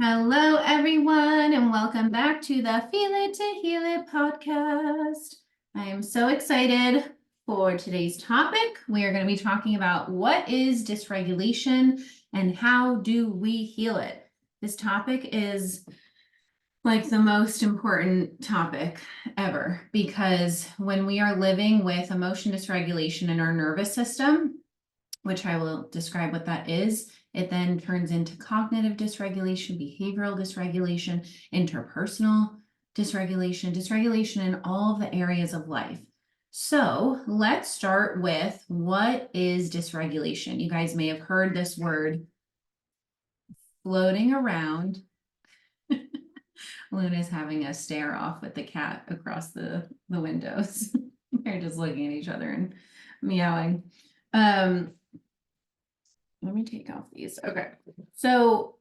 Hello, everyone, and welcome back to the Feel It to Heal It podcast. I am so excited for today's topic. We are going to be talking about what is dysregulation and how do we heal it. This topic is like the most important topic ever because when we are living with emotion dysregulation in our nervous system, which I will describe what that is, it then turns into cognitive dysregulation, behavioral dysregulation, interpersonal dysregulation in all of the areas of life. So let's start with what is dysregulation. You guys may have heard this word floating around. Luna's having a stare off with the cat across the windows. They're just looking at each other and meowing. Let me take off these. Okay. So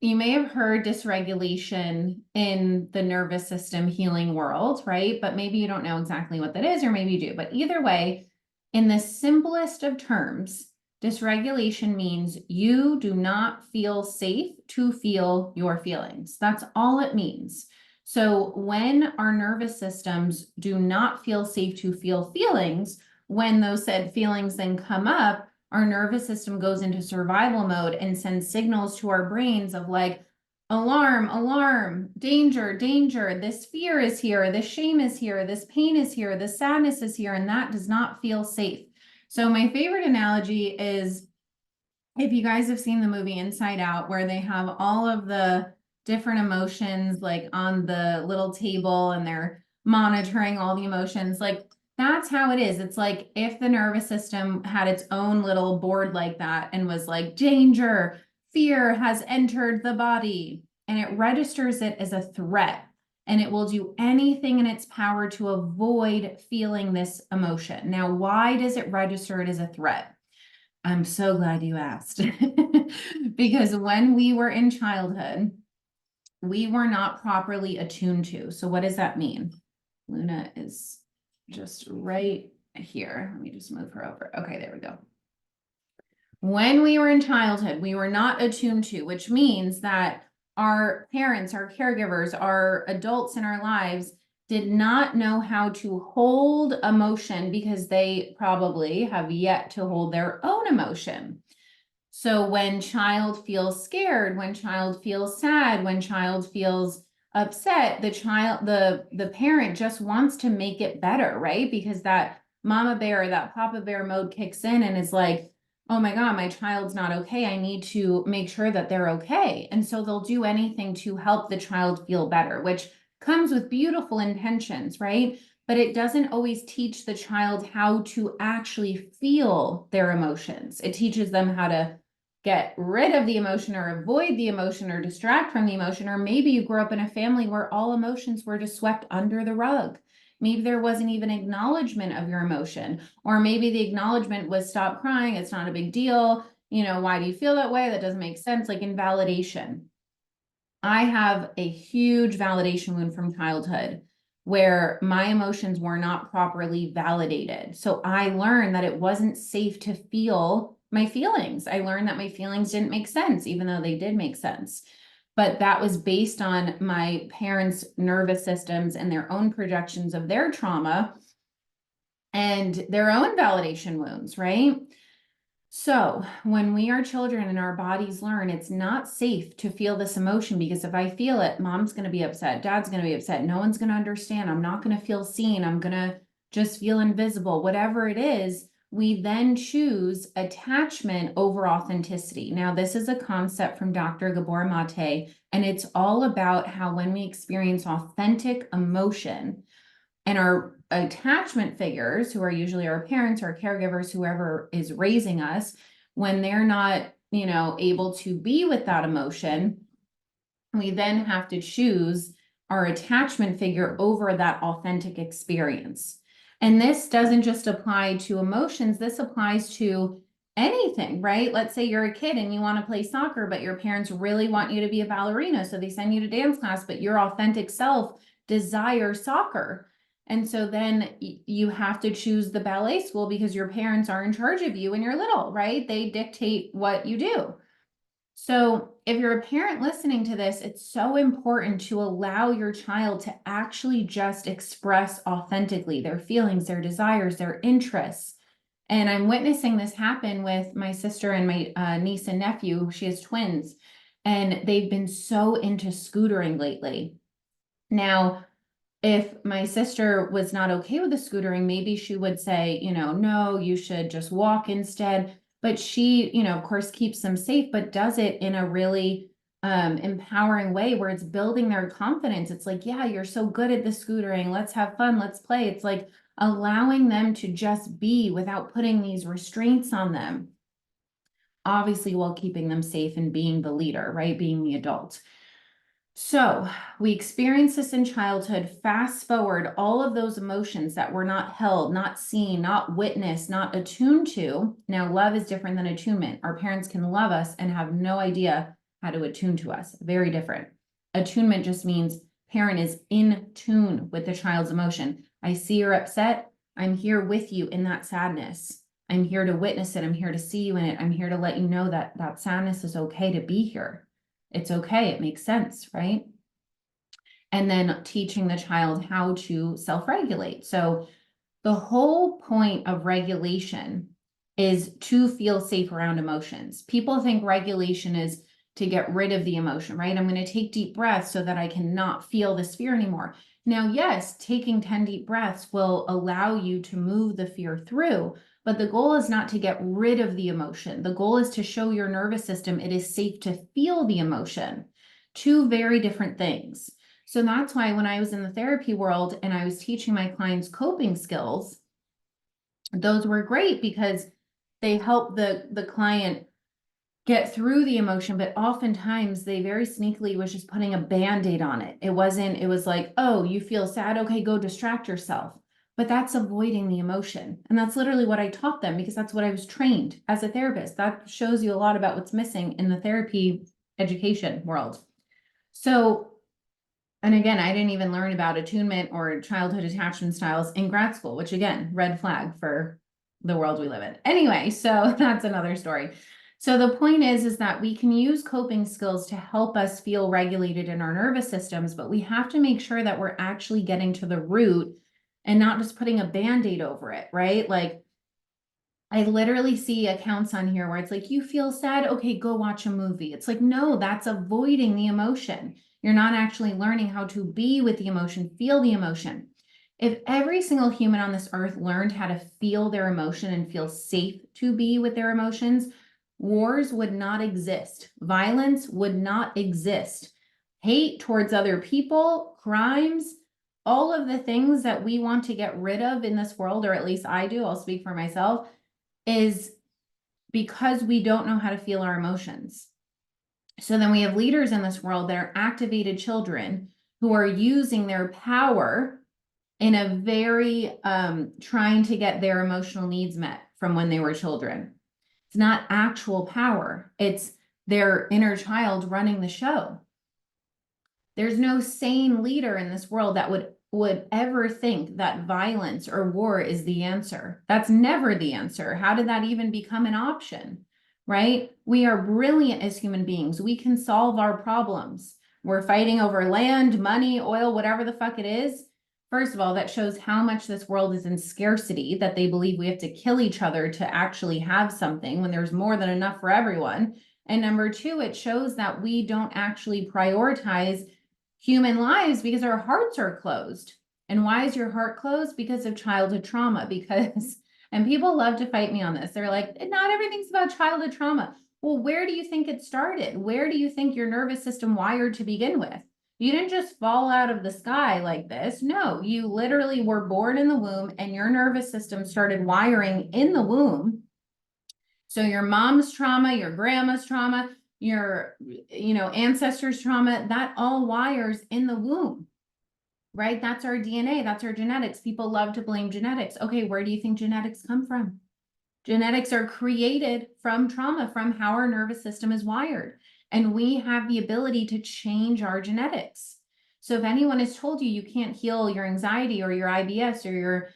you may have heard dysregulation in the nervous system healing world, right? But maybe you don't know exactly what that is, or maybe you do. But either way, in the simplest of terms, dysregulation means you do not feel safe to feel your feelings. That's all it means. So when our nervous systems do not feel safe to feel feelings, when those said feelings then come up, our nervous system goes into survival mode and sends signals to our brains of like, alarm, alarm, danger, danger, this fear is here, this shame is here, this pain is here, this sadness is here, and that does not feel safe. So my favorite analogy is if you guys have seen the movie Inside Out, where they have all of the different emotions like on the little table and they're monitoring all the emotions, like that's how it is. It's like if the nervous system had its own little board like that and was like, danger, fear has entered the body, and it registers it as a threat. And it will do anything in its power to avoid feeling this emotion. Now, why does it register it as a threat? I'm so glad you asked. Because when we were in childhood, we were not properly attuned to. So what does that mean? Luna is just right here. Let me just move her over. Okay, there we go. When we were in childhood, we were not attuned to, which means that our parents, our caregivers, our adults in our lives did not know how to hold emotion because they probably have yet to hold their own emotion. So when child feels scared, when child feels sad, when child feels upset, the parent just wants to make it better, right? Because that mama bear, that papa bear mode kicks in and is like, oh my God, my child's not okay. I need to make sure that they're okay. And so they'll do anything to help the child feel better, which comes with beautiful intentions, right? But it doesn't always teach the child how to actually feel their emotions. It teaches them how to get rid of the emotion or avoid the emotion or distract from the emotion. Or maybe you grew up in a family where all emotions were just swept under the rug. Maybe there wasn't even acknowledgement of your emotion, or maybe the acknowledgement was stop crying. It's not a big deal. You know, why do you feel that way? That doesn't make sense. Like invalidation. I have a huge validation wound from childhood where my emotions were not properly validated. So I learned that it wasn't safe to feel my feelings. I learned that my feelings didn't make sense, even though they did make sense. But that was based on my parents' nervous systems and their own projections of their trauma and their own validation wounds, right? So when we are children and our bodies learn it's not safe to feel this emotion, because if I feel it, mom's going to be upset, dad's going to be upset, no one's going to understand, I'm not going to feel seen, I'm going to just feel invisible, whatever it is, we then choose attachment over authenticity. Now, this is a concept from Dr. Gabor Mate, and it's all about how when we experience authentic emotion, and our attachment figures, who are usually our parents, our caregivers, whoever is raising us, when they're not, able to be with that emotion, we then have to choose our attachment figure over that authentic experience. And this doesn't just apply to emotions, this applies to anything, right? Let's say you're a kid and you want to play soccer, but your parents really want you to be a ballerina. So they send you to dance class, but your authentic self desires soccer. And so then you have to choose the ballet school because your parents are in charge of you when you're little, right? They dictate what you do. So if you're a parent listening to this, it's so important to allow your child to actually just express authentically their feelings, their desires, their interests. And I'm witnessing this happen with my sister and my niece and nephew. She has twins, and they've been so into scootering lately. Now, if my sister was not okay with the scootering, maybe she would say, no, you should just walk instead. But she, of course, keeps them safe, but does it in a really empowering way where it's building their confidence. It's like, yeah, you're so good at the scootering. Let's have fun. Let's play. It's like allowing them to just be without putting these restraints on them, obviously, while keeping them safe and being the leader, right? Being the adult. So we experience this in childhood. Fast forward all of those emotions that were not held, not seen, not witnessed, not attuned to. Now, love is different than attunement. Our parents can love us and have no idea how to attune to us. Very different. Attunement just means parent is in tune with the child's emotion. I see you're upset. I'm here with you in that sadness. I'm here to witness it. I'm here to see you in it. I'm here to let you know that that sadness is okay to be here. It's okay. It makes sense, right? And then teaching the child how to self-regulate. So the whole point of regulation is to feel safe around emotions. People think regulation is to get rid of the emotion, right? I'm going to take deep breaths so that I cannot feel this fear anymore. Now, yes, taking 10 deep breaths will allow you to move the fear through, but the goal is not to get rid of the emotion. The goal is to show your nervous system it is safe to feel the emotion. Two very different things. So that's why when I was in the therapy world and I was teaching my clients coping skills, those were great because they help the client get through the emotion, but oftentimes they very sneakily was just putting a band-aid on it. It was like, oh, you feel sad. Okay, go distract yourself. But that's avoiding the emotion. And that's literally what I taught them because that's what I was trained as a therapist. That shows you a lot about what's missing in the therapy education world. So, and again, I didn't even learn about attunement or childhood attachment styles in grad school, which again, red flag for the world we live in. Anyway, so that's another story. So the point is that we can use coping skills to help us feel regulated in our nervous systems, but we have to make sure that we're actually getting to the root and not just putting a band-aid over it, right? Like I literally see accounts on here where it's like, you feel sad? Okay, go watch a movie. It's like, no, that's avoiding the emotion. You're not actually learning how to be with the emotion, feel the emotion. If every single human on this earth learned how to feel their emotion and feel safe to be with their emotions, wars would not exist. Violence would not exist. Hate towards other people, crimes, all of the things that we want to get rid of in this world, or at least I do, I'll speak for myself, is because we don't know how to feel our emotions. So then we have leaders in this world that are activated children who are using their power in a very trying to get their emotional needs met from when they were children. It's not actual power. It's their inner child running the show. There's no sane leader in this world that would ever think that violence or war is the answer. That's never the answer. How did that even become an option? Right? We are brilliant as human beings. We can solve our problems. We're fighting over land, money, oil, whatever the fuck it is. First of all, that shows how much this world is in scarcity, that they believe we have to kill each other to actually have something when there's more than enough for everyone. And number two, it shows that we don't actually prioritize human lives because our hearts are closed. And why is your heart closed? Because of childhood trauma. Because, and people love to fight me on this. They're like, not everything's about childhood trauma. Well, where do you think it started? Where do you think your nervous system wired to begin with? You didn't just fall out of the sky like this. No, you literally were born in the womb and your nervous system started wiring in the womb. So your mom's trauma, your grandma's trauma, your ancestors' trauma, that all wires in the womb, right? That's our DNA, that's our genetics. People love to blame genetics. Okay, where do you think genetics come from? Genetics are created from trauma, from how our nervous system is wired. And we have the ability to change our genetics. So if anyone has told you you can't heal your anxiety or your IBS or your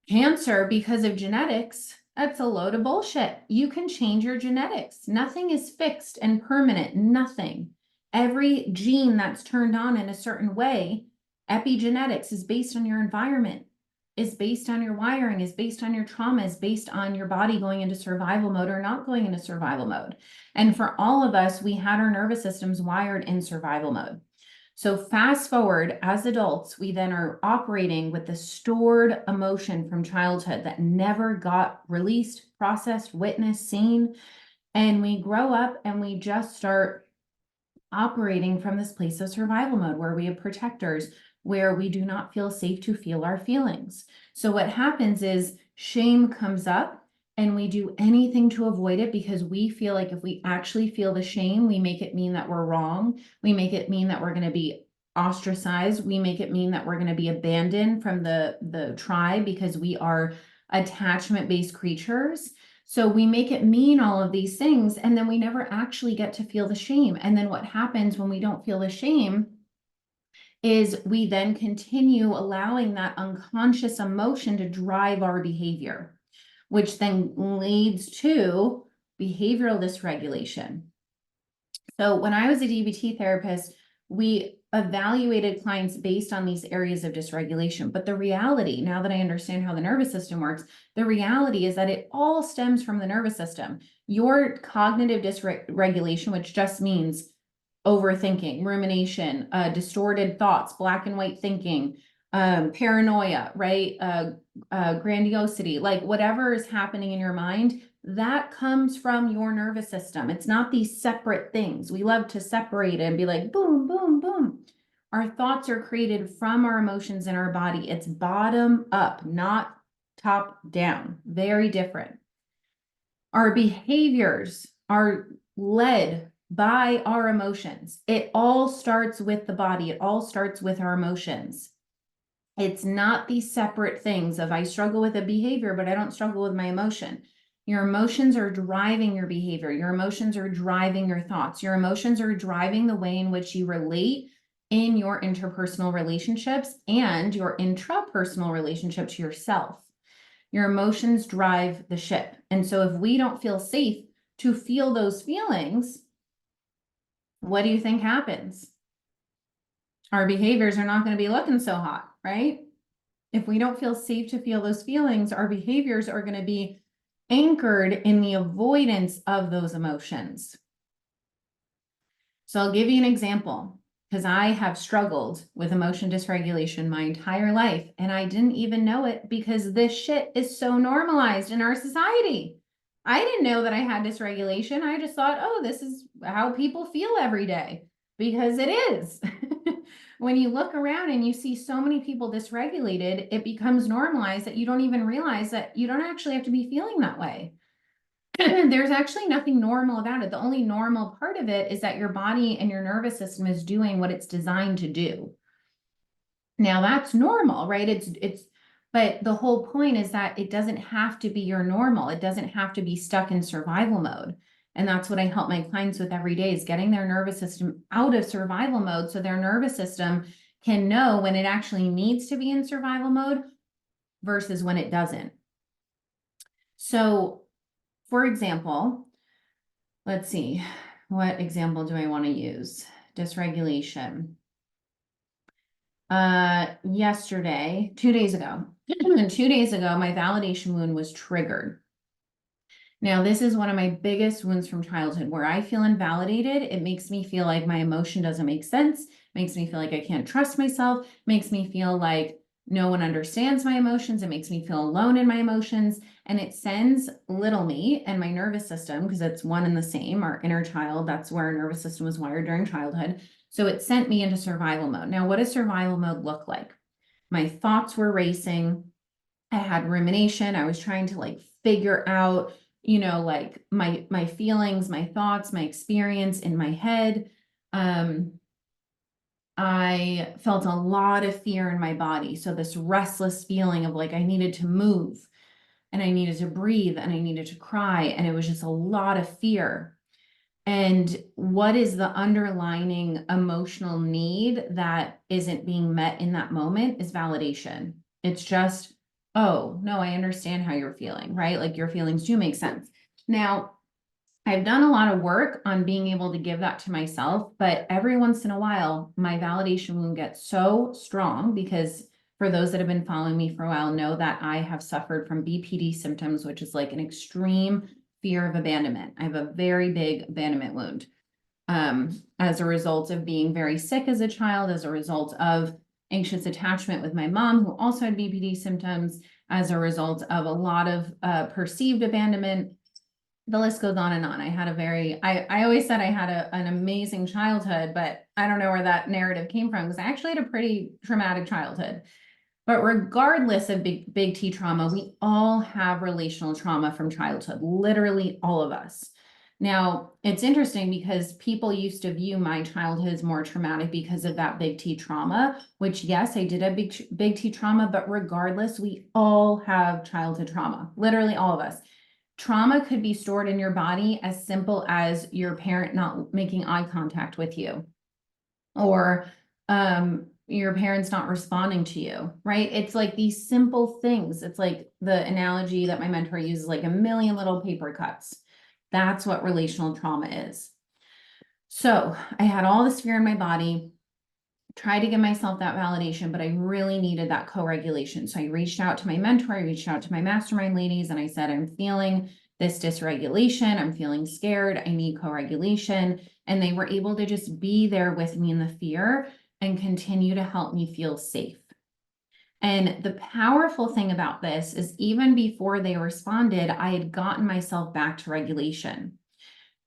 cancer because of genetics, That's a load of bullshit. You can change your genetics. Nothing is fixed and permanent. Nothing. Every gene that's turned on in a certain way, epigenetics is based on your environment, is based on your wiring, is based on your trauma, is based on your body going into survival mode or not going into survival mode. And for all of us, we had our nervous systems wired in survival mode. So fast forward as adults, we then are operating with the stored emotion from childhood that never got released, processed, witnessed, seen. And we grow up and we just start operating from this place of survival mode where we have protectors, where we do not feel safe to feel our feelings. So what happens is shame comes up and we do anything to avoid it because we feel like if we actually feel the shame, we make it mean that we're wrong. We make it mean that we're going to be ostracized. We make it mean that we're going to be abandoned from the tribe because we are attachment-based creatures. So we make it mean all of these things, and then we never actually get to feel the shame. And then what happens when we don't feel the shame is we then continue allowing that unconscious emotion to drive our behavior, which then leads to behavioral dysregulation. So when I was a DBT therapist, we evaluated clients based on these areas of dysregulation. But the reality, now that I understand how the nervous system works, the reality is that it all stems from the nervous system. Your cognitive dysregulation, which just means overthinking, rumination, distorted thoughts, black and white thinking, paranoia, right? Grandiosity, like whatever is happening in your mind, that comes from your nervous system. It's not these separate things. We love to separate it and be like, boom, boom, boom. Our thoughts are created from our emotions in our body. It's bottom up, not top down. Very different. Our behaviors are led by our emotions. It all starts with the body. It all starts with our emotions. It's not these separate things of I struggle with a behavior, but I don't struggle with my emotion. Your emotions are driving your behavior. Your emotions are driving your thoughts. Your emotions are driving the way in which you relate in your interpersonal relationships and your intrapersonal relationship to yourself. Your emotions drive the ship. And so if we don't feel safe to feel those feelings, what do you think happens? Our behaviors are not going to be looking so hot, right? If we don't feel safe to feel those feelings, our behaviors are going to be anchored in the avoidance of those emotions. So I'll give you an example because I have struggled with emotion dysregulation my entire life and I didn't even know it because this shit is so normalized in our society. I didn't know that I had dysregulation. I just thought, oh, this is how people feel every day because it is. When you look around and you see so many people dysregulated, it becomes normalized that you don't even realize that you don't actually have to be feeling that way. There's actually nothing normal about it. The only normal part of it is that your body and your nervous system is doing what it's designed to do. Now that's normal, right? But the whole point is that it doesn't have to be your normal. It doesn't have to be stuck in survival mode. And that's what I help my clients with every day is getting their nervous system out of survival mode so their nervous system can know when it actually needs to be in survival mode versus when it doesn't. So, for example, let's see, what example do I want to use? Dysregulation. Yesterday, 2 days ago, and 2 days ago, my validation wound was triggered. Now, this is one of my biggest wounds from childhood where I feel invalidated. It makes me feel like my emotion doesn't make sense, makes me feel like I can't trust myself, makes me feel like no one understands my emotions. It makes me feel alone in my emotions. And it sends little me and my nervous system, because it's one and the same, our inner child, that's where our nervous system was wired during childhood. So it sent me into survival mode. Now, what does survival mode look like? My thoughts were racing. I had rumination. I was trying to like figure out, like my feelings, my thoughts, my experience in my head. I felt a lot of fear in my body. So this restless feeling of like I needed to move and I needed to breathe and I needed to cry. And it was just a lot of fear. And what is the underlying emotional need that isn't being met in that moment is validation. It's just, oh, no, I understand how you're feeling, right? Like your feelings do make sense. Now, I've done a lot of work on being able to give that to myself, but every once in a while, my validation wound gets so strong because for those that have been following me for a while know that I have suffered from BPD symptoms, which is like an extreme fear of abandonment. I have a very big abandonment wound as a result of being very sick as a child, as a result of anxious attachment with my mom, who also had BPD symptoms, as a result of a lot of perceived abandonment. The list goes on and on. I always said I had an amazing childhood, but I don't know where that narrative came from because I actually had a pretty traumatic childhood. But regardless of big T trauma, we all have relational trauma from childhood, literally all of us. Now, it's interesting because people used to view my childhood as more traumatic because of that big T trauma, which yes, I did have big T trauma, but regardless, we all have childhood trauma, literally all of us. Trauma could be stored in your body as simple as your parent not making eye contact with you, or your parents not responding to you, right? It's like these simple things. It's like the analogy that my mentor uses, like a million little paper cuts. That's what relational trauma is. So I had all this fear in my body, tried to give myself that validation, but I really needed that co-regulation. So I reached out to my mentor, I reached out to my mastermind ladies, and I said, I'm feeling this dysregulation. I'm feeling scared. I need co-regulation. And they were able to just be there with me in the fear and continue to help me feel safe. And the powerful thing about this is even before they responded, I had gotten myself back to regulation.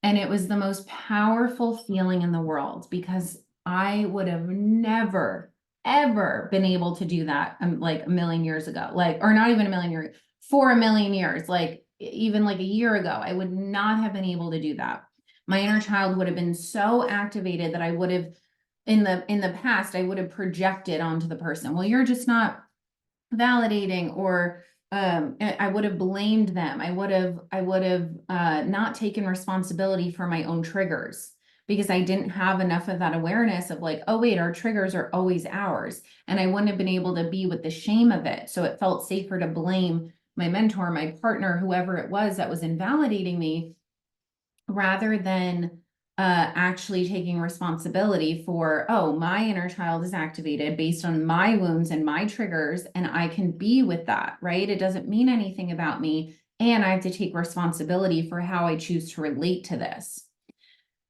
And it was the most powerful feeling in the world because I would have never, ever been able to do that like a million years ago, like, or not even a million years, for a million years, like even like a year ago, I would not have been able to do that. My inner child would have been so activated that I would have, in the past, I would have projected onto the person. Well, you're just not validating, or I would have blamed them. I would have not taken responsibility for my own triggers because I didn't have enough of that awareness of like, oh wait, our triggers are always ours. And I wouldn't have been able to be with the shame of it. So it felt safer to blame my mentor, my partner, whoever it was that was invalidating me, rather than actually taking responsibility for, oh, my inner child is activated based on my wounds and my triggers, and I can be with that, right? It doesn't mean anything about me, and I have to take responsibility for how I choose to relate to this.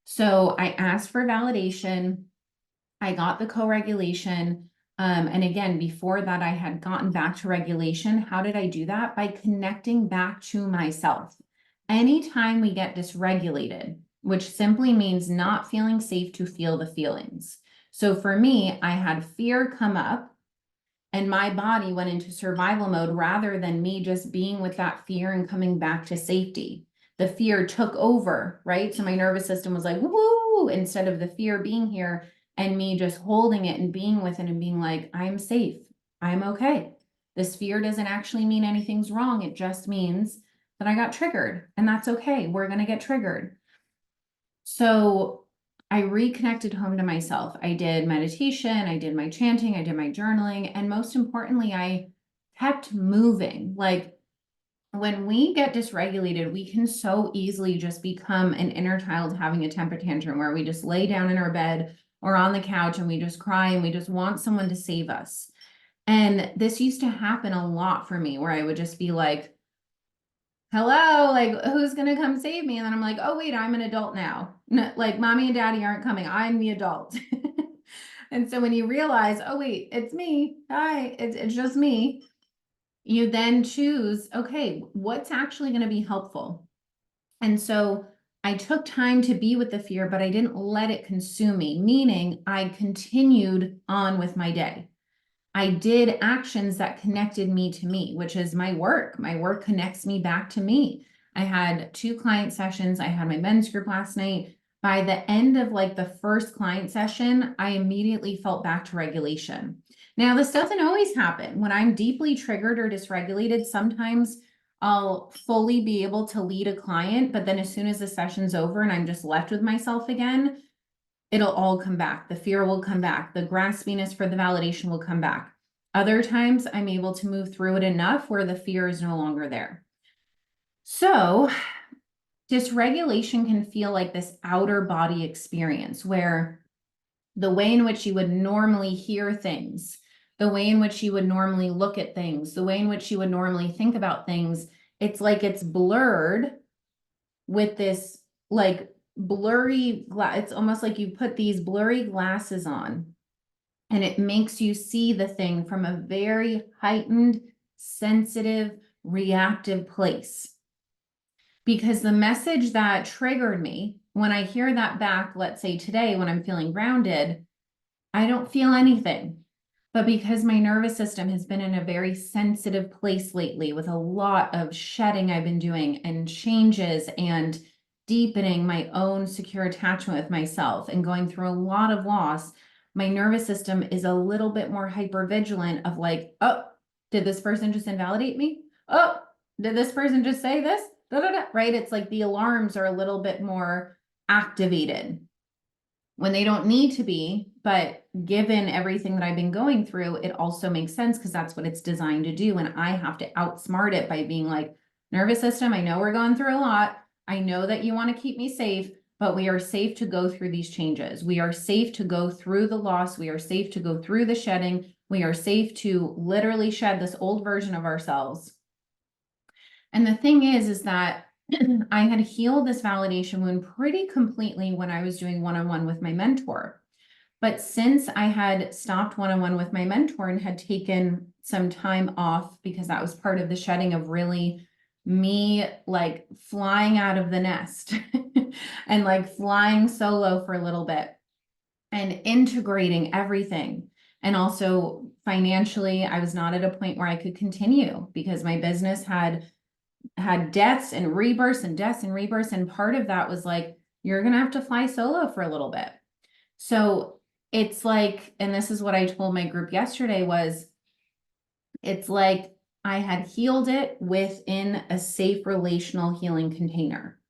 So I asked for validation. I got the co-regulation. And again, before that, I had gotten back to regulation. How did I do that? By connecting back to myself. Anytime we get dysregulated, which simply means not feeling safe to feel the feelings. So for me, I had fear come up and my body went into survival mode rather than me just being with that fear and coming back to safety. The fear took over, right? So my nervous system was like, woo, instead of the fear being here and me just holding it and being with it and being like, I'm safe. I'm okay. This fear doesn't actually mean anything's wrong. It just means that I got triggered, and that's okay. We're going to get triggered. So I reconnected home to myself. I did meditation, I did my chanting, I did my journaling, and most importantly, I kept moving. Like when we get dysregulated, we can so easily just become an inner child having a temper tantrum where we just lay down in our bed or on the couch and we just cry and we just want someone to save us. And this used to happen a lot for me where I would just be like, hello, like who's gonna come save me? And then I'm like, oh wait, I'm an adult now. No, like mommy and daddy aren't coming. I'm the adult. And so when you realize, oh wait, it's me. Hi, it's just me. You then choose, okay, what's actually going to be helpful? And so I took time to be with the fear, but I didn't let it consume me, meaning I continued on with my day. I did actions that connected me to me, which is my work. My work connects me back to me. I had 2 client sessions. I had my men's group last night. By the end of like the first client session, I immediately felt back to regulation. Now, this doesn't always happen. When I'm deeply triggered or dysregulated, sometimes I'll fully be able to lead a client, but then as soon as the session's over and I'm just left with myself again, it'll all come back. The fear will come back. The graspiness for the validation will come back. Other times I'm able to move through it enough where the fear is no longer there. So dysregulation can feel like this outer body experience where the way in which you would normally hear things, the way in which you would normally look at things, the way in which you would normally think about things, it's like it's blurred with this like blurry it's almost like you put these blurry glasses on, and it makes you see the thing from a very heightened, sensitive, reactive place. Because the message that triggered me, when I hear that back, let's say today when I'm feeling grounded, I don't feel anything. But because my nervous system has been in a very sensitive place lately with a lot of shedding I've been doing and changes and deepening my own secure attachment with myself and going through a lot of loss, my nervous system is a little bit more hypervigilant of like, oh, did this person just invalidate me? Oh, did this person just say this? Da, da, da. Right? It's like the alarms are a little bit more activated when they don't need to be, but given everything that I've been going through, it also makes sense because that's what it's designed to do. And I have to outsmart it by being like, nervous system, I know we're going through a lot. I know that you want to keep me safe, but we are safe to go through these changes. We are safe to go through the loss. We are safe to go through the shedding. We are safe to literally shed this old version of ourselves. And the thing is that I had healed this validation wound pretty completely when I was doing one-on-one with my mentor. But since I had stopped one-on-one with my mentor and had taken some time off, because that was part of the shedding of really me like flying out of the nest and like flying solo for a little bit and integrating everything. And also financially, I was not at a point where I could continue because my business had deaths and rebirths and deaths and rebirths. And part of that was like, you're going to have to fly solo for a little bit. So it's like, and this is what I told my group yesterday was, it's like I had healed it within a safe relational healing container.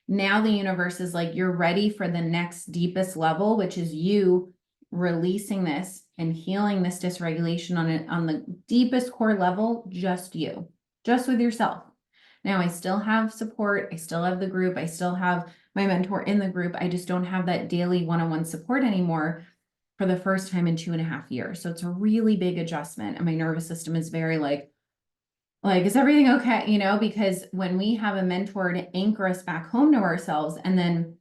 Now the universe is like, you're ready for the next deepest level, which is you releasing this and healing this dysregulation on the deepest core level, just you, just with yourself. Now I still have support. I still have the group. I still have my mentor in the group. I just don't have that daily one-on-one support anymore for the first time in 2.5 years. So it's a really big adjustment. And my nervous system is very like, is everything okay? You know, because when we have a mentor to anchor us back home to ourselves, and then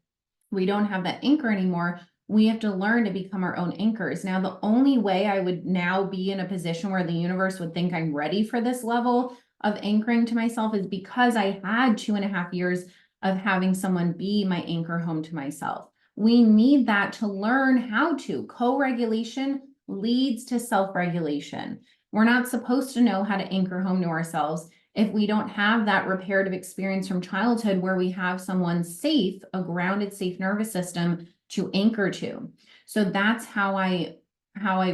we don't have that anchor anymore, we have to learn to become our own anchors. Now, the only way I would now be in a position where the universe would think I'm ready for this level of anchoring to myself is because I had 2.5 years of having someone be my anchor home to myself. We need that to learn how to. Co-regulation leads to self-regulation. We're not supposed to know how to anchor home to ourselves if we don't have that reparative experience from childhood where we have someone safe, a grounded, safe nervous system to anchor to. So that's how I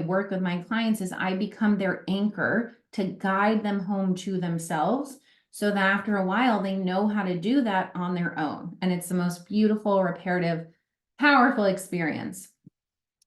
work with my clients is I become their anchor to guide them home to themselves so that after a while they know how to do that on their own. And it's the most beautiful, reparative, powerful experience.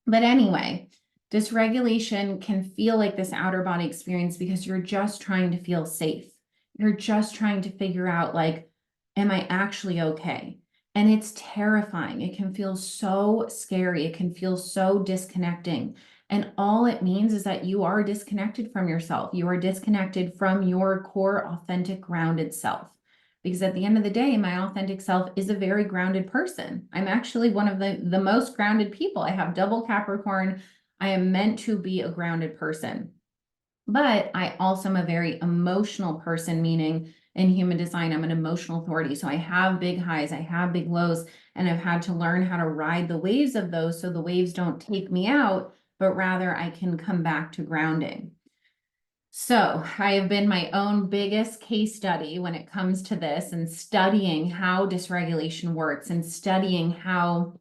But anyway, dysregulation can feel like this outer body experience because you're just trying to feel safe. You're just trying to figure out like, am I actually okay? And it's terrifying. It can feel so scary. It can feel so disconnecting. And all it means is that you are disconnected from yourself. You are disconnected from your core, authentic, grounded self. Because at the end of the day, my authentic self is a very grounded person. I'm actually one of the most grounded people. I have double Capricorn. I am meant to be a grounded person. But I also am a very emotional person, meaning in human design, I'm an emotional authority. So I have big highs, I have big lows, and I've had to learn how to ride the waves of those so the waves don't take me out, but rather I can come back to grounding. So I have been my own biggest case study when it comes to this and studying how dysregulation works and studying how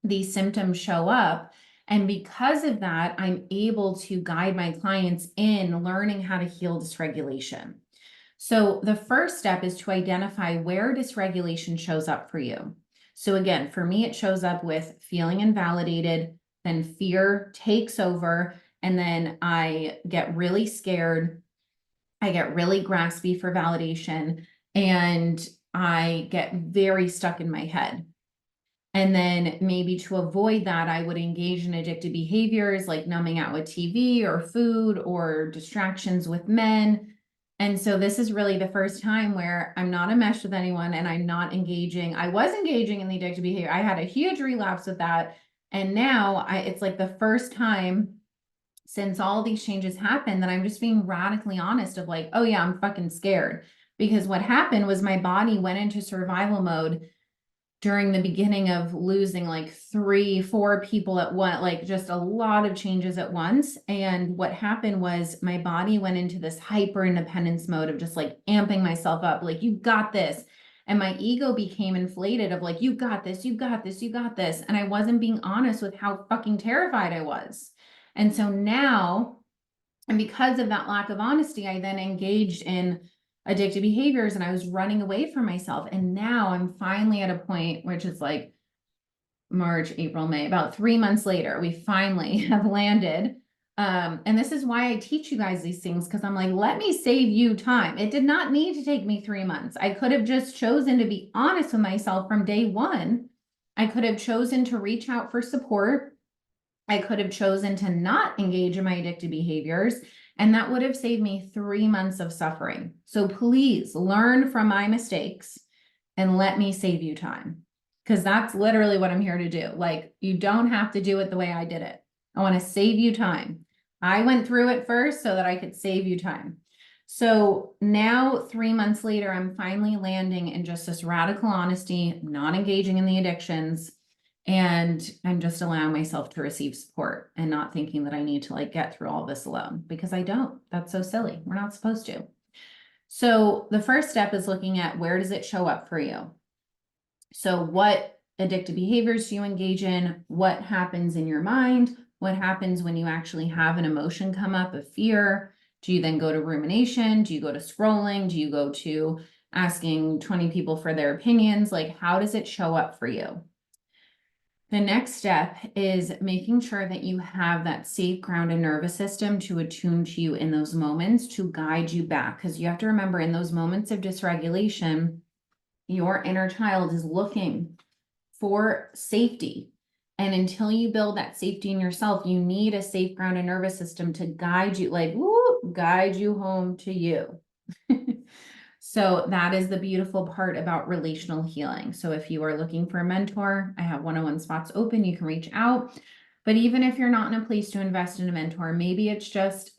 these symptoms show up. And because of that, I'm able to guide my clients in learning how to heal dysregulation. So the first step is to identify where dysregulation shows up for you. So again, for me, it shows up with feeling invalidated, then fear takes over, And then I get really scared. I get really graspy for validation, and I get very stuck in my head. And then maybe to avoid that, I would engage in addictive behaviors like numbing out with TV or food or distractions with men. And so this is really the first time where I'm not enmeshed with anyone and I'm not engaging. I was engaging in the addictive behavior. I had a huge relapse with that. And now it's like the first time since all these changes happened that I'm just being radically honest of like, oh yeah, I'm fucking scared. Because what happened was my body went into survival mode during the beginning of losing like 3, 4 people at once, like just a lot of changes at once. And what happened was my body went into this hyper independence mode of just like amping myself up, like, you got this. And my ego became inflated of like, you got this, you got this, you got this. And I wasn't being honest with how fucking terrified I was. And so now, and because of that lack of honesty, I then engaged in addictive behaviors and I was running away from myself. And now I'm finally at a point, which is like March, April, May, about 3 months later, we finally have landed. And this is why I teach you guys these things, because I'm like, let me save you time. It did not need to take me 3 months. I could have just chosen to be honest with myself from day one. I could have chosen to reach out for support. I could have chosen to not engage in my addictive behaviors, and that would have saved me 3 months of suffering. So please learn from my mistakes and let me save you time, because that's literally what I'm here to do. Like, you don't have to do it the way I did it. I want to save you time. I went through it first so that I could save you time. So now 3 months later, I'm finally landing in just this radical honesty, not engaging in the addictions. And I'm just allowing myself to receive support and not thinking that I need to like get through all this alone, because I don't. That's so silly. We're not supposed to. So the first step is looking at, where does it show up for you? So what addictive behaviors do you engage in? What happens in your mind? What happens when you actually have an emotion come up of fear? Do you then go to rumination? Do you go to scrolling? Do you go to asking 20 people for their opinions? Like, how does it show up for you? The next step is making sure that you have that safe, grounded nervous system to attune to you in those moments to guide you back. Because you have to remember, in those moments of dysregulation, your inner child is looking for safety. And until you build that safety in yourself, you need a safe, grounded nervous system to guide you, like, woo, guide you home to you. So that is the beautiful part about relational healing. So if you are looking for a mentor, I have one-on-one spots open, you can reach out. But even if you're not in a place to invest in a mentor, maybe it's just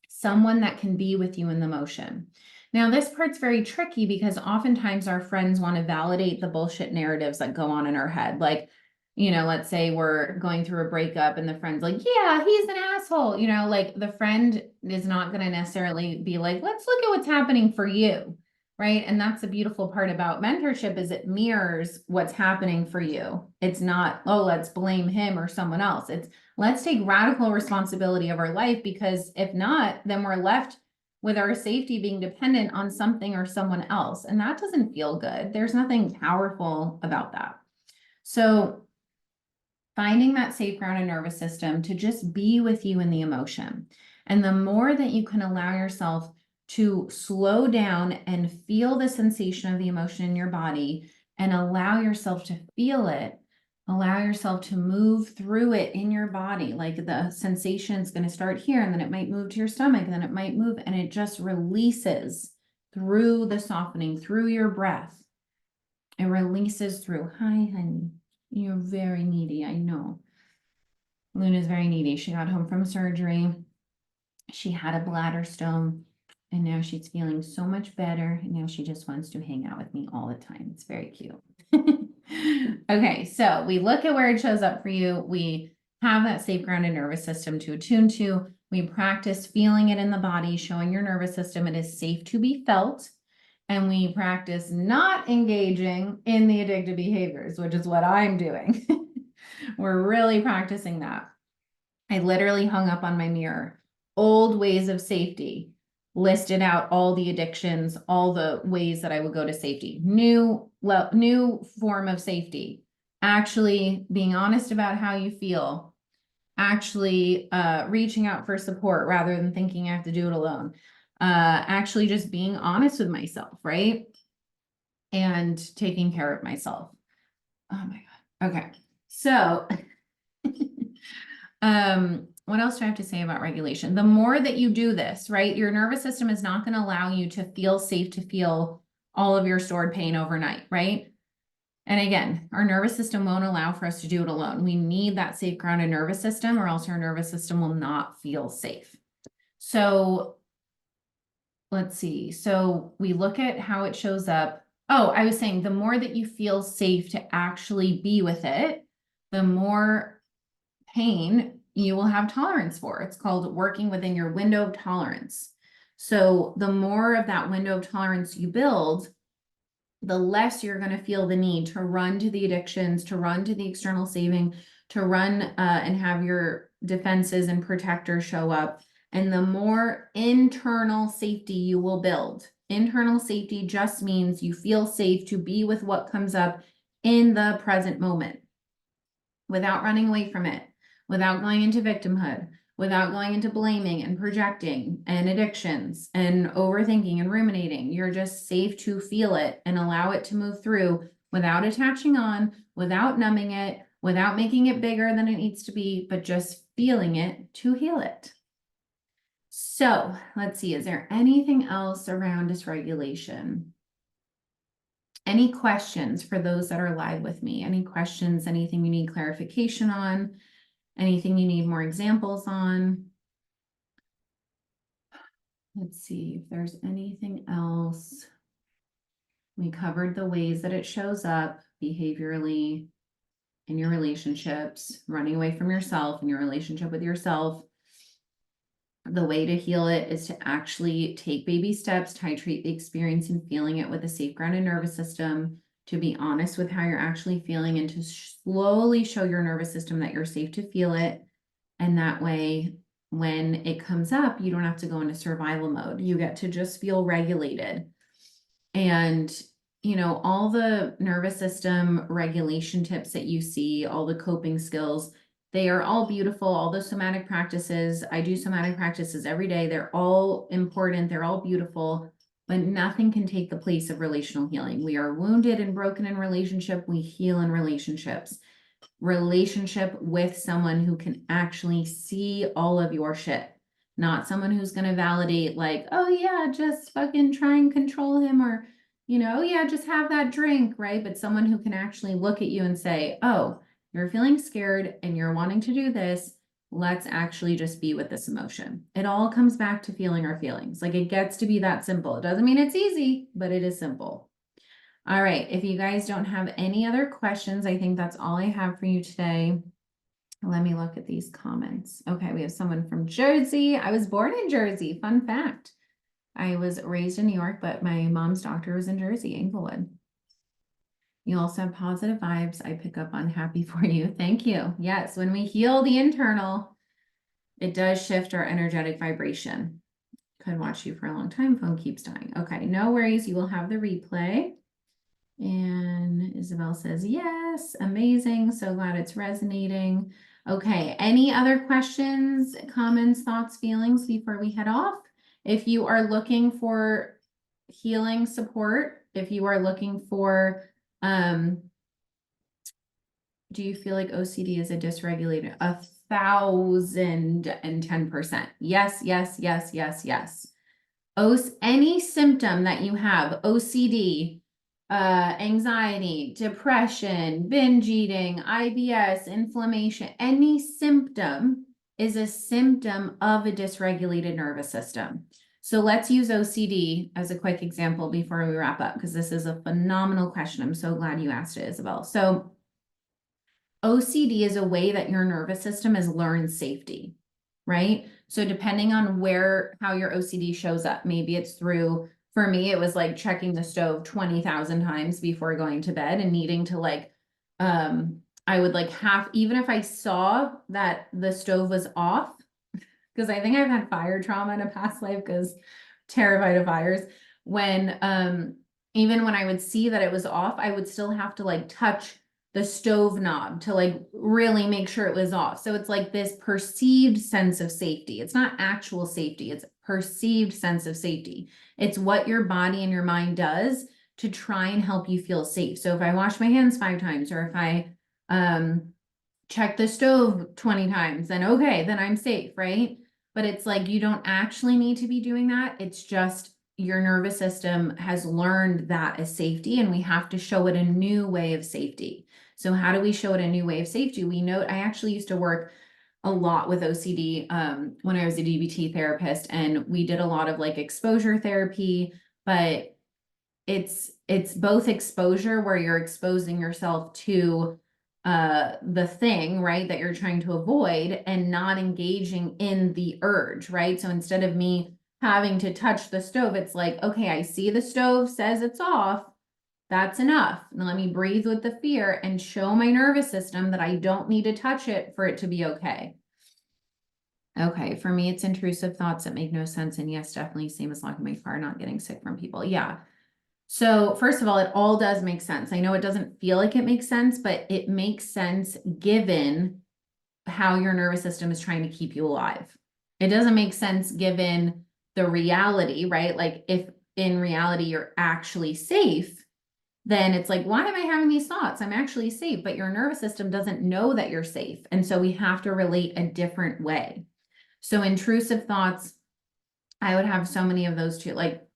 someone that can be with you in the motion. Now, this part's very tricky because oftentimes our friends want to validate the bullshit narratives that go on in our head. Like, let's say we're going through a breakup and the friend's like, yeah, he's an asshole. Like, the friend is not going to necessarily be like, let's look at what's happening for you. Right. And that's the beautiful part about mentorship, is it mirrors what's happening for you. It's not, oh, let's blame him or someone else. It's, let's take radical responsibility of our life, because if not, then we're left with our safety being dependent on something or someone else. And that doesn't feel good. There's nothing powerful about that. So finding that safe, grounded nervous system to just be with you in the emotion. And the more that you can allow yourself to slow down and feel the sensation of the emotion in your body and allow yourself to feel it, allow yourself to move through it in your body. Like, the sensation is going to start here, and then it might move to your stomach, and then it might move, and it just releases through the softening, through your breath. It releases through, hi, honey. You're very needy, I know. Luna's very needy. She got home from surgery. She had a bladder stone, and now she's feeling so much better. And now she just wants to hang out with me all the time. It's very cute. Okay, so we look at where it shows up for you. We have that safe, grounded nervous system to attune to. We practice feeling it in the body, showing your nervous system it is safe to be felt. And we practice not engaging in the addictive behaviors, which is what I'm doing. We're really practicing that. I literally hung up on my mirror old ways of safety, listed out all the addictions, all the ways that I would go to safety. New form of safety, actually being honest about how you feel, actually reaching out for support rather than thinking I have to do it alone. Actually just being honest with myself, right? And taking care of myself. Oh my God. Okay. So what else do I have to say about regulation? The more that you do this, right, your nervous system is not going to allow you to feel safe to feel all of your stored pain overnight, right? And again, our nervous system won't allow for us to do it alone. We need that safe grounded nervous system, or else our nervous system will not feel safe. So let's see. So we look at how it shows up. Oh, I was saying the more that you feel safe to actually be with it, the more pain you will have tolerance for. It's called working within your window of tolerance. So the more of that window of tolerance you build, the less you're going to feel the need to run to the addictions, to run to the external saving, to run and have your defenses and protectors show up. And the more internal safety you will build. Internal safety just means you feel safe to be with what comes up in the present moment without running away from it, without going into victimhood, without going into blaming and projecting and addictions and overthinking and ruminating. You're just safe to feel it and allow it to move through without attaching on, without numbing it, without making it bigger than it needs to be, but just feeling it to heal it. So let's see, is there anything else around dysregulation? Any questions for those that are live with me? Any questions, anything you need clarification on? Anything you need more examples on? Let's see if there's anything else. We covered the ways that it shows up behaviorally in your relationships, running away from yourself and your relationship with yourself. The way to heal it is to actually take baby steps, titrate the experience and feeling it with a safe grounded nervous system, to be honest with how you're actually feeling, and to slowly show your nervous system that you're safe to feel it. And that way, when it comes up, you don't have to go into survival mode. You get to just feel regulated. And, you know, all the nervous system regulation tips that you see, all the coping skills, they are all beautiful. All the somatic practices, I do somatic practices every day. They're all important. They're all beautiful, but nothing can take the place of relational healing. We are wounded and broken in relationship. We heal in relationships. Relationship with someone who can actually see all of your shit, not someone who's going to validate like, oh yeah, just fucking try and control him, or, you know, oh yeah, just have that drink, right? But someone who can actually look at you and say, oh, you're feeling scared and you're wanting to do this. Let's actually just be with this emotion. It all comes back to feeling our feelings. Like, it gets to be that simple. It doesn't mean it's easy, but it is simple. All right, if you guys don't have any other questions, I think that's all I have for you today. Let me look at these comments. Okay, we have someone from Jersey. I was born in Jersey. Fun fact. I was raised in New York, but my mom's doctor was in Jersey, Englewood. You also have positive vibes. I pick up on. Happy for you. Thank you. Yes, when we heal the internal, it does shift our energetic vibration. Could watch you for a long time. Phone keeps dying. Okay, no worries. You will have the replay. And Isabel says, yes, amazing. So glad it's resonating. Okay, any other questions, comments, thoughts, feelings before we head off? If you are looking for healing support, if you are looking for, do you feel like OCD is a dysregulator? 1,010%. Yes, yes, yes, yes, yes. Any symptom that you have, OCD, anxiety, depression, binge eating, IBS, inflammation, any symptom is a symptom of a dysregulated nervous system. So let's use OCD as a quick example before we wrap up, because this is a phenomenal question. I'm so glad you asked it, Isabel. So OCD is a way that your nervous system has learned safety, right? So depending on how your OCD shows up, maybe it's through, for me, it was like checking the stove 20,000 times before going to bed and needing to like, I would like even if I saw that the stove was off, because I think I've had fire trauma in a past life, because terrified of fires. When, even when I would see that it was off, I would still have to like touch the stove knob to like really make sure it was off. So it's like this perceived sense of safety. It's not actual safety, it's perceived sense of safety. It's what your body and your mind does to try and help you feel safe. So if I wash my hands 5 times, or if I check the stove 20 times, then okay, then I'm safe, right? But it's like you don't actually need to be doing that. It's just your nervous system has learned that as safety, and we have to show it a new way of safety. So how do we show it a new way of safety? We know, I actually used to work a lot with OCD when I was a DBT therapist, and we did a lot of like exposure therapy, but it's both exposure where you're exposing yourself to the thing, right, that you're trying to avoid, and not engaging in the urge, right? So instead of me having to touch the stove, it's like, okay, I see the stove says it's off. That's enough. Now let me breathe with the fear and show my nervous system that I don't need to touch it for it to be okay. Okay, for me, it's intrusive thoughts that make no sense. And yes, definitely same as locking my car, not getting sick from people. Yeah. So first of all, it all does make sense. I know it doesn't feel like it makes sense, but it makes sense given how your nervous system is trying to keep you alive. It doesn't make sense given the reality, right? Like if in reality you're actually safe, then it's like, why am I having these thoughts? I'm actually safe, but your nervous system doesn't know that you're safe. And so we have to relate a different way. So intrusive thoughts, I would have so many of those too. Like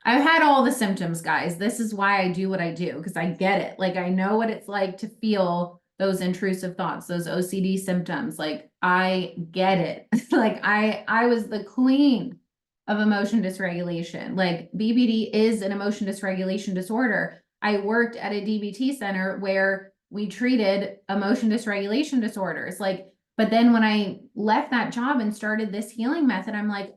I've had all the symptoms, guys. This is why I do what I do, because I get it. Like I know what it's like to feel those intrusive thoughts, those OCD symptoms. Like I get it. Like I was the queen of emotion dysregulation. Like BBD is an emotion dysregulation disorder. I worked at a DBT center where we treated emotion dysregulation disorders. Like, but then when I left that job and started this healing method, I'm like,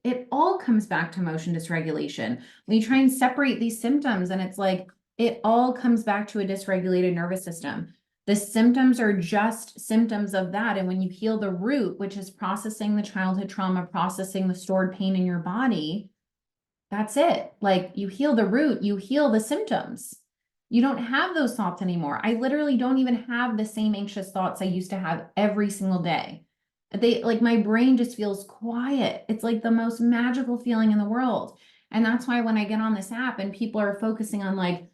it all comes back to emotion dysregulation. We try and separate these symptoms, and it's like, it all comes back to a dysregulated nervous system. The symptoms are just symptoms of that. And when you heal the root, which is processing the childhood trauma, processing the stored pain in your body, that's it. Like you heal the root, you heal the symptoms. You don't have those thoughts anymore. I literally don't even have the same anxious thoughts I used to have every single day. They like my brain just feels quiet. It's like the most magical feeling in the world. And that's why when I get on this app and people are focusing on like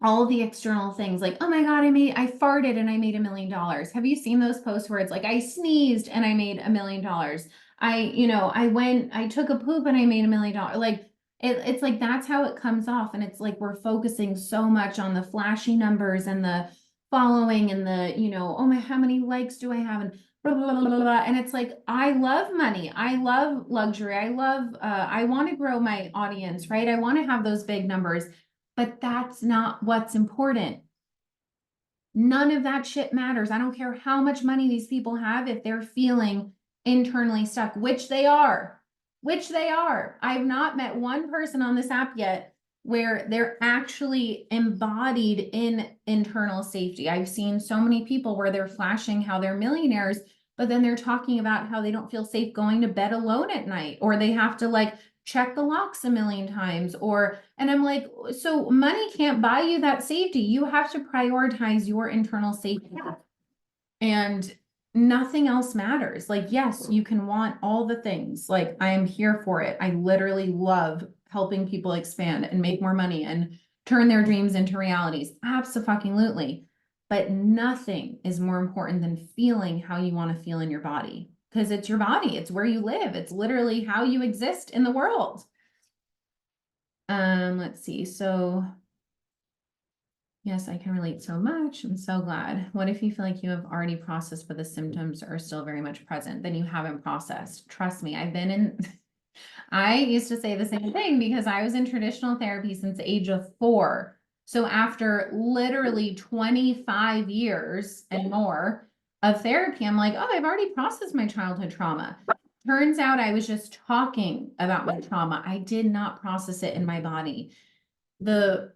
all the external things, like, oh my God, I farted and I made $1 million. Have you seen those posts where it's like, I sneezed and I made $1 million? I took a poop and I made $1 million. Like, it's like, that's how it comes off. And it's like, we're focusing so much on the flashy numbers and the following and the, oh my, how many likes do I have? And blah, blah, blah, blah, blah. And it's like, I love money. I love luxury. I want to grow my audience, right? I want to have those big numbers. But that's not what's important. None of that shit matters. I don't care how much money these people have if they're feeling internally stuck, which they are. I've not met one person on this app yet where they're actually embodied in internal safety. I've seen so many people where they're flashing how they're millionaires, but then they're talking about how they don't feel safe going to bed alone at night, or they have to like check the locks 1 million times, and I'm like, so money can't buy you that safety. You have to prioritize your internal safety. And nothing else matters. Like, yes, you can want all the things. Like, I am here for it. I literally love helping people expand and make more money and turn their dreams into realities. Absolutely. But nothing is more important than feeling how you want to feel in your body, because it's your body. It's where you live. It's literally how you exist in the world. Let's see. So yes, I can relate so much. I'm so glad. What if you feel like you have already processed, but the symptoms are still very much present? Then you haven't processed. Trust me, I used to say the same thing because I was in traditional therapy since the age of 4. So after literally 25 years and more of therapy, I'm like, oh, I've already processed my childhood trauma. Turns out I was just talking about my trauma. I did not process it in my body. The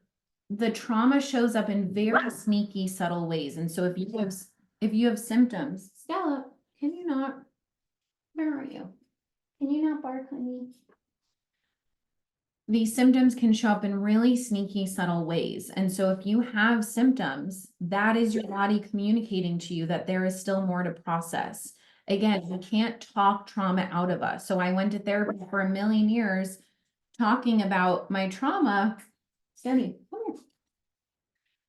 trauma shows up in very sneaky, subtle ways. And so if you have symptoms, Stella, can you not? Where are you? Can you not bark, honey? these symptoms can show up in really sneaky, subtle ways. And so if you have symptoms, that is your body communicating to you that there is still more to process. Again, we can't talk trauma out of us. So I went to therapy for a million years talking about my trauma. Sammy, come here.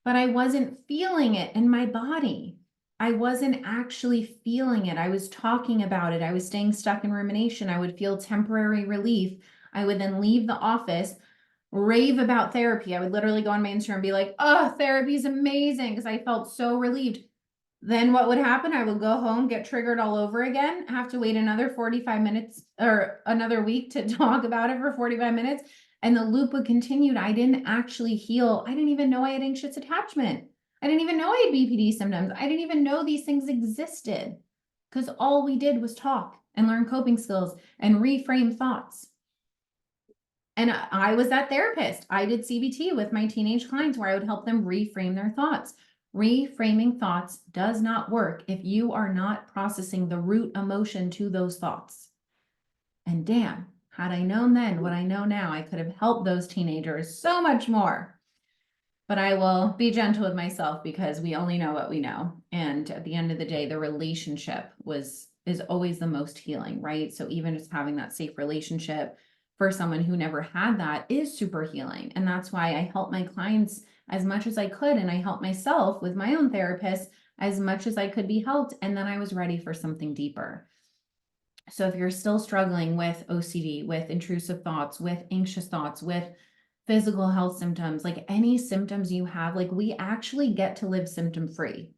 But I wasn't feeling it in my body. I wasn't actually feeling it. I was talking about it. I was staying stuck in rumination. I would feel temporary relief. I would then leave the office, rave about therapy. I would literally go on my Instagram and be like, oh, therapy is amazing because I felt so relieved. Then what would happen? I would go home, get triggered all over again, have to wait another 45 minutes or another week to talk about it for 45 minutes. And the loop would continue. I didn't actually heal. I didn't even know I had anxious attachment. I didn't even know I had BPD symptoms. I didn't even know these things existed because all we did was talk and learn coping skills and reframe thoughts. And I was that therapist. I did CBT with my teenage clients where I would help them reframe their thoughts. Reframing thoughts does not work if you are not processing the root emotion to those thoughts. And damn, had I known then what I know now, I could have helped those teenagers so much more. But I will be gentle with myself because we only know what we know. And at the end of the day, the relationship is always the most healing, right? So even just having that safe relationship for someone who never had that is super healing. And that's why I help my clients as much as I could. And I help myself with my own therapist as much as I could be helped. And then I was ready for something deeper. So if you're still struggling with OCD, with intrusive thoughts, with anxious thoughts, with physical health symptoms, like any symptoms you have, like we actually get to live symptom free.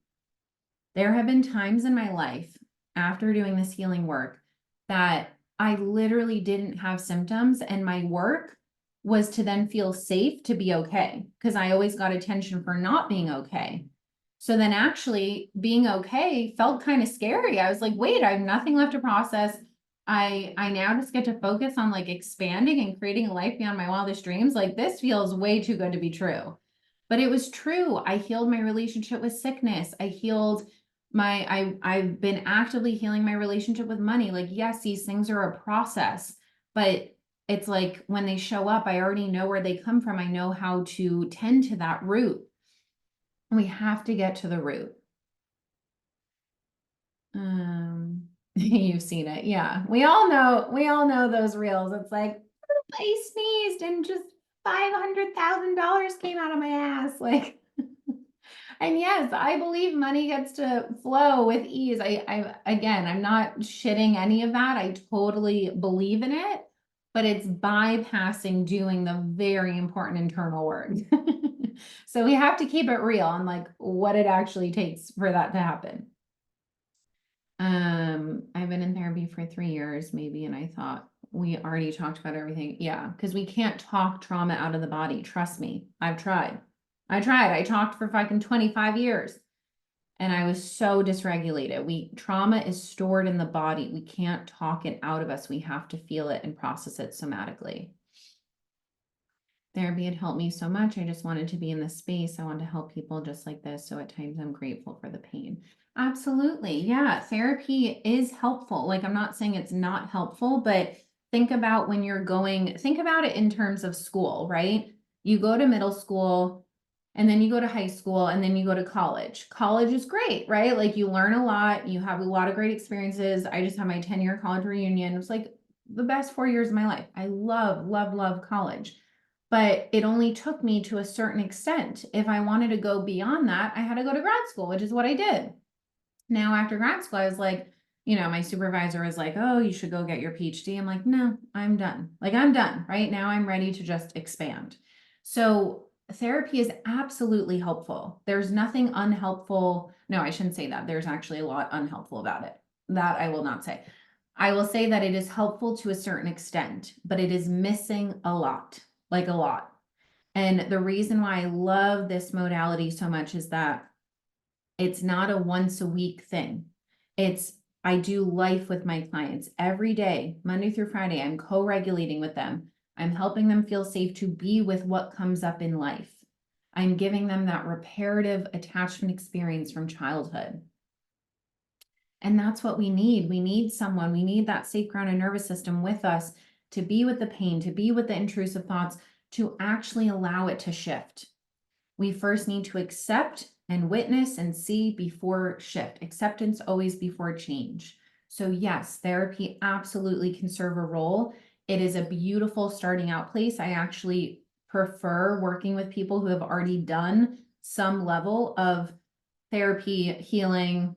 There have been times in my life after doing this healing work that I literally didn't have symptoms, and my work was to then feel safe to be okay because I always got attention for not being okay. So then actually being okay felt kind of scary. I was like, wait, I have nothing left to process. I now just get to focus on like expanding and creating a life beyond my wildest dreams. Like this feels way too good to be true. But it was true. I healed my relationship with sickness. I healed I've been actively healing my relationship with money. Like, yes, these things are a process, but it's like when they show up, I already know where they come from. I know how to tend to that root. We have to get to the root. You've seen it. Yeah. We all know those reels. It's like, I sneezed and just $500,000 came out of my ass. Like, and yes, I believe money gets to flow with ease. Again, I'm not shitting any of that. I totally believe in it, but it's bypassing doing the very important internal work. So we have to keep it real on like what it actually takes for that to happen. I've been in therapy for 3 years maybe, and I thought we already talked about everything. Yeah, because we can't talk trauma out of the body. Trust me, I've tried. I talked for fucking 25 years and I was so dysregulated. Trauma is stored in the body. We can't talk it out of us. We have to feel it and process it somatically. Therapy had helped me so much. I just wanted to be in this space. I wanted to help people just like this. So at times I'm grateful for the pain. Absolutely. Yeah. Therapy is helpful. Like, I'm not saying it's not helpful, but think about when you're think about it in terms of school, right? You go to middle school and then you go to high school and then you go to college. College is great, right? Like you learn a lot, you have a lot of great experiences. I just had my 10-year college reunion. It was like the best 4 years of my life. I love college. But it only took me to a certain extent. If I wanted to go beyond that, I had to go to grad school, which is what I did. Now, after grad school, I was like, my supervisor was like, oh, you should go get your PhD. I'm like, no, I'm done. Like, I'm done. Right now, I'm ready to just expand. So therapy is absolutely helpful. There's nothing unhelpful. No, I shouldn't say that. There's actually a lot unhelpful about it. That I will not say. I will say that it is helpful to a certain extent, but it is missing a lot, like a lot. And the reason why I love this modality so much is that it's not a once a week thing. I do life with my clients every day, Monday through Friday. I'm co-regulating with them. I'm helping them feel safe to be with what comes up in life. I'm giving them that reparative attachment experience from childhood. And that's what we need. We need someone, we need that safe grounded nervous system with us to be with the pain, to be with the intrusive thoughts, to actually allow it to shift. We first need to accept and witness and see before shift. Acceptance always before change. So yes, therapy absolutely can serve a role. It is a beautiful starting out place. I actually prefer working with people who have already done some level of therapy, healing,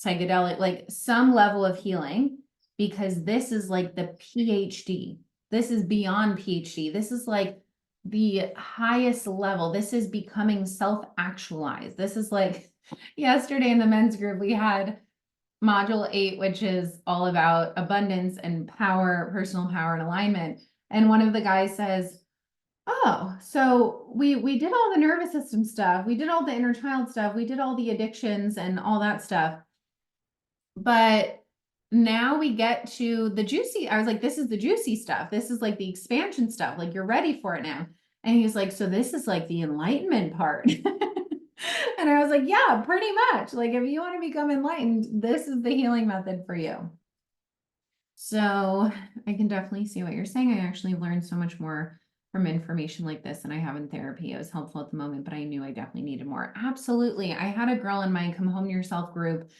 psychedelic, like some level of healing, because this is like the PhD. This is beyond PhD. This is like the highest level. This is becoming self-actualized. This is like yesterday in the men's group, we had module 8, which is all about abundance and power, personal power and alignment. And one of the guys says, oh, so we did all the nervous system stuff. We did all the inner child stuff. We did all the addictions and all that stuff. But now we get to the juicy. I was like, this is the juicy stuff. This is like the expansion stuff. Like, you're ready for it now. And he was like, so this is like the enlightenment part. And I was like, yeah, pretty much. Like, if you want to become enlightened, this is the healing method for you. So I can definitely see what you're saying. I actually learned so much more from information like this than I have in therapy. It was helpful at the moment, but I knew I definitely needed more. Absolutely. I had a girl in my Come Home to Yourself group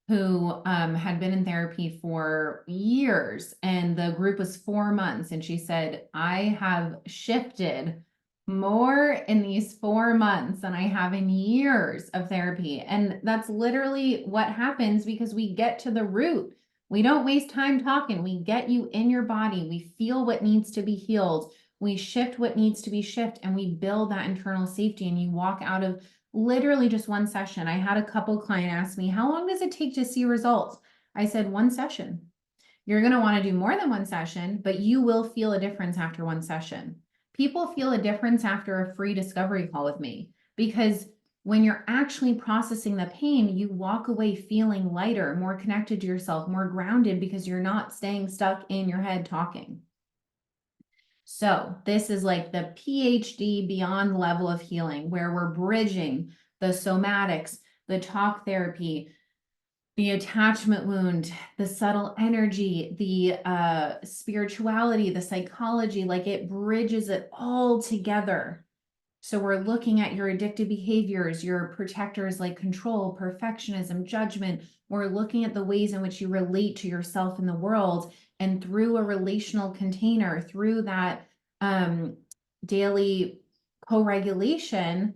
who had been in therapy for years, and the group was 4 months. And she said, I have shifted more in these 4 months than I have in years of therapy. And that's literally what happens, because we get to the root. We don't waste time talking. We get you in your body. We feel what needs to be healed. We shift what needs to be shifted, and we build that internal safety. And you walk out of literally just one session. I had a couple clients ask me, how long does it take to see results? I said, 1 session. You're going to want to do more than 1 session, but you will feel a difference after 1 session. People feel a difference after a free discovery call with me, because when you're actually processing the pain, you walk away feeling lighter, more connected to yourself, more grounded, because you're not staying stuck in your head talking. So this is like the PhD beyond level of healing, where we're bridging the somatics, the talk therapy, the attachment wound, the subtle energy, the spirituality, the psychology. Like, it bridges it all together. So we're looking at your addictive behaviors, your protectors like control, perfectionism, judgment. We're looking at the ways in which you relate to yourself in the world. And through a relational container, through that daily co-regulation,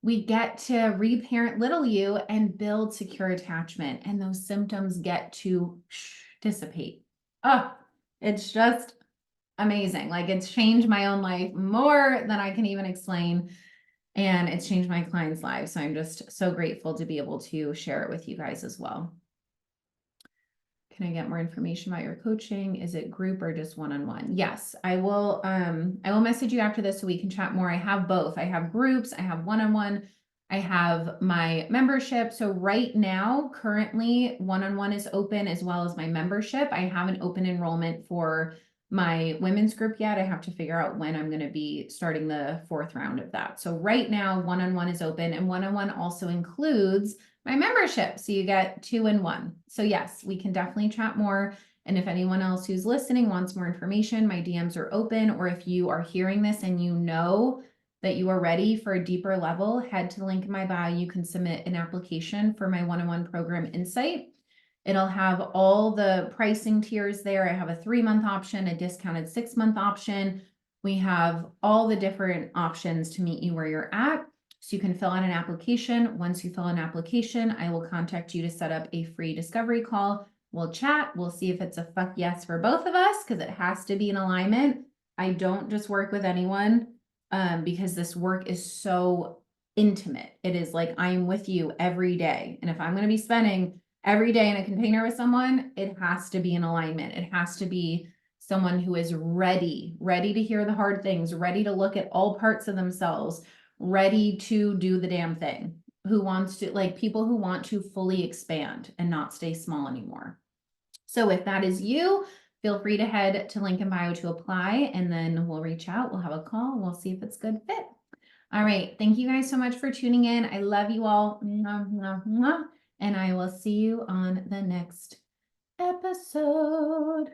we get to reparent little you and build secure attachment. And those symptoms get to dissipate. Oh, it's just amazing. Like, it's changed my own life more than I can even explain. And it's changed my clients' lives. So I'm just so grateful to be able to share it with you guys as well. Can I get more information about your coaching? Is it group or just one-on-one? Yes, I will message you after this so we can chat more. I have both. I have groups, I have one-on-one, I have my membership. So right now, currently, one-on-one is open, as well as my membership. I haven't open enrollment for my women's group yet. I have to figure out when I'm going to be starting the 4th round of that. So right now, one-on-one is open, and one-on-one also includes my membership. So you get 2 in 1. So yes, we can definitely chat more. And if anyone else who's listening wants more information, my DMs are open. Or if you are hearing this and you know that you are ready for a deeper level, head to the link in my bio. You can submit an application for my one-on-one program Insight. It'll have all the pricing tiers there. I have a 3-month option, a discounted 6-month option. We have all the different options to meet you where you're at. So you can fill out an application. Once you fill an application, I will contact you to set up a free discovery call. We'll chat. We'll see if it's a fuck yes for both of us, because it has to be in alignment. I don't just work with anyone because this work is so intimate. It is like, I'm with you every day. And if I'm going to be spending every day in a container with someone, it has to be in alignment. It has to be someone who is ready to hear the hard things, ready to look at all parts of themselves, ready to do the damn thing, who wants to, like, people who want to fully expand and not stay small anymore. So if that is you, feel free to head to link in bio to apply, and then we'll reach out. We'll have a call. We'll see if it's a good fit. All right. Thank you guys so much for tuning in. I love you all. Mwah, mwah, mwah. And I will see you on the next episode.